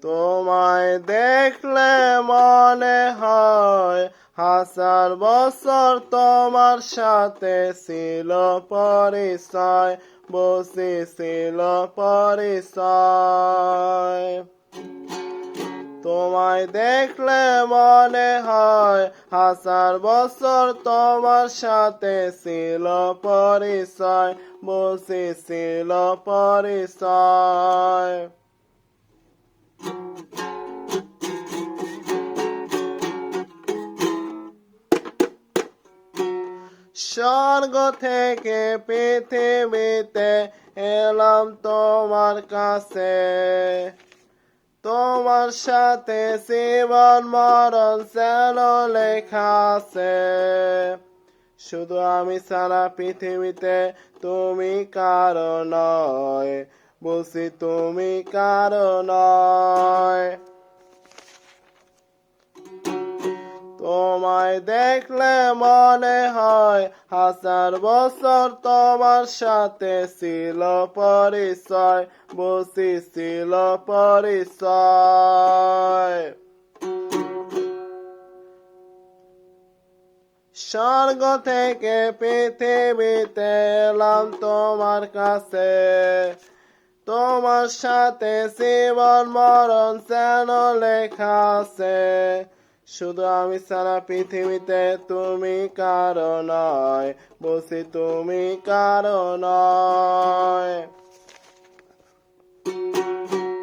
তোমায় দেখলে মনে হয় হাজার বছর তোমার সাথে ছিল পরিচয়, বসেছিল পরিচয়। তোমায় দেখলে মনে হয় হাজার বছর তোমার সাথে ছিল পরিচয়, বসেছিল পরিচয়। স্বর্গ থেকে পৃথিবীতে এলাম তোমার কাছে, তোমার সাথে জীবন মরণ যেন লেখা আছে। শুধু আমি ছাড়া পৃথিবীতে তুমি কারো নয়, বলছি তুমি কারো নয়। তোমায় দেখলে মনে হয় হাজার বছর তোমার সাথে ছিল পরিচয়, বসেছিল পরিচয়। স্বর্গ থেকে পৃথিবীতে এলাম তোমার কাছে, তোমার সাথে জীবন মরণ যেন লেখা আছে। শুধু আমি ছাড়া পৃথিবীতে তুমি কারো নয়, বলছি তুমি কারো নয়।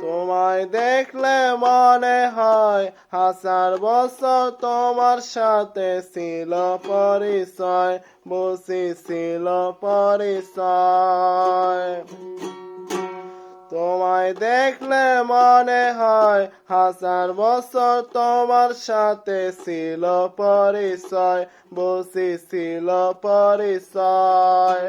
তোমায় দেখলে মনে হয় হাজার বছর তোমার সাথে ছিল পরিচয়, বসেছিল পরিচয়। তোমায় দেখলে মনে হয় হাজার বছর তোমার সাথে ছিল পরিচয়, বসেছিল পরিচয়।